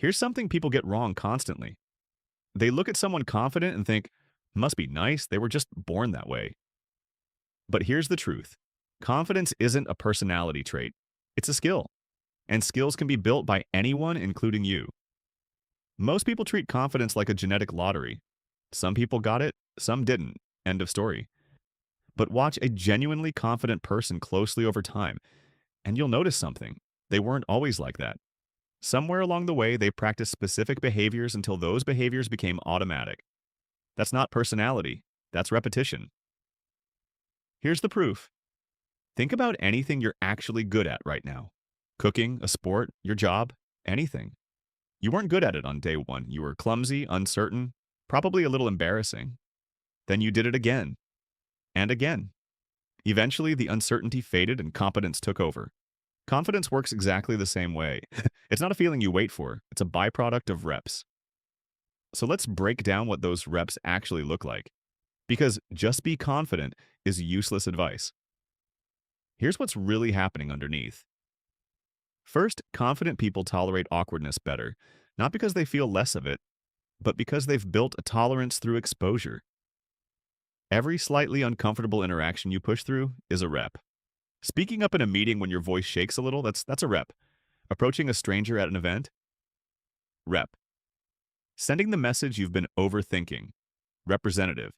Here's something people get wrong constantly. They look at someone confident and think, must be nice, they were just born that way. But here's the truth. Confidence isn't a personality trait. It's a skill, and skills can be built by anyone, including you. Most people treat confidence like a genetic lottery. Some people got it, some didn't. End of story. But watch a genuinely confident person closely over time, and you'll notice something. They weren't always like that. Somewhere along the way, they practiced specific behaviors until those behaviors became automatic. That's not personality, that's repetition. Here's the proof. Think about anything you're actually good at right now. Cooking, a sport, your job, anything. You weren't good at it on day one. You were clumsy, uncertain, probably a little embarrassing. Then you did it again and again. Eventually, the uncertainty faded and competence took over. Confidence works exactly the same way. It's not a feeling you wait for. It's a byproduct of reps. So let's break down what those reps actually look like. Because just be confident is useless advice. Here's what's really happening underneath. First, confident people tolerate awkwardness better, not because they feel less of it, but because they've built a tolerance through exposure. Every slightly uncomfortable interaction you push through is a rep. Speaking up in a meeting when your voice shakes a little, that's a rep. Approaching a stranger at an event? Rep. Sending the message you've been overthinking? Representative.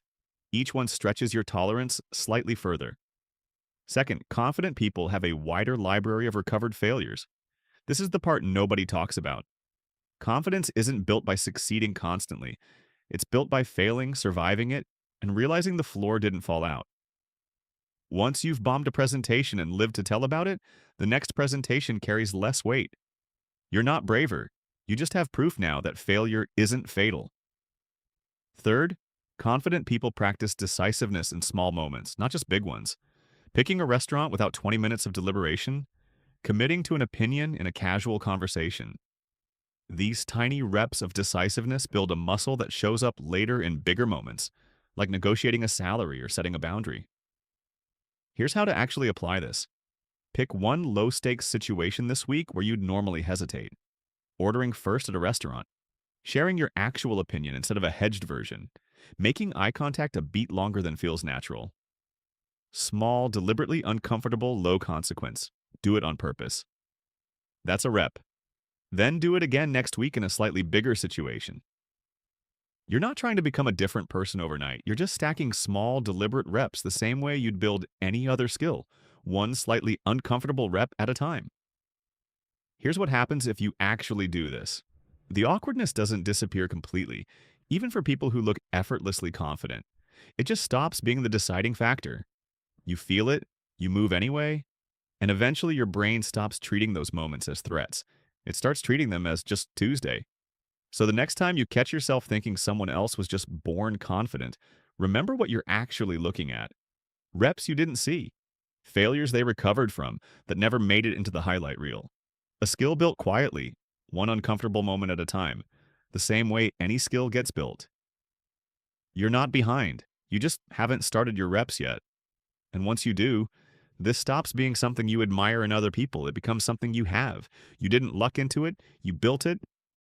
Each one stretches your tolerance slightly further. Second, confident people have a wider library of recovered failures. This is the part nobody talks about. Confidence isn't built by succeeding constantly. It's built by failing, surviving it, and realizing the floor didn't fall out. Once you've bombed a presentation and lived to tell about it, the next presentation carries less weight. You're not braver. You just have proof now that failure isn't fatal. Third, confident people practice decisiveness in small moments, not just big ones. Picking a restaurant without 20 minutes of deliberation, committing to an opinion in a casual conversation. These tiny reps of decisiveness build a muscle that shows up later in bigger moments, like negotiating a salary or setting a boundary. Here's how to actually apply this. Pick one low-stakes situation this week where you'd normally hesitate. Ordering first at a restaurant. Sharing your actual opinion instead of a hedged version. Making eye contact a beat longer than feels natural. Small, deliberately uncomfortable, low consequence. Do it on purpose. That's a rep. Then do it again next week in a slightly bigger situation. You're not trying to become a different person overnight. You're just stacking small, deliberate reps the same way you'd build any other skill, one slightly uncomfortable rep at a time. Here's what happens if you actually do this. The awkwardness doesn't disappear completely, even for people who look effortlessly confident. It just stops being the deciding factor. You feel it, you move anyway, and eventually your brain stops treating those moments as threats. It starts treating them as just Tuesday. So the next time you catch yourself thinking someone else was just born confident, remember what you're actually looking at. Reps you didn't see. Failures they recovered from that never made it into the highlight reel. A skill built quietly, one uncomfortable moment at a time, the same way any skill gets built. You're not behind. You just haven't started your reps yet. And once you do, this stops being something you admire in other people. It becomes something you have. You didn't luck into it, you built it,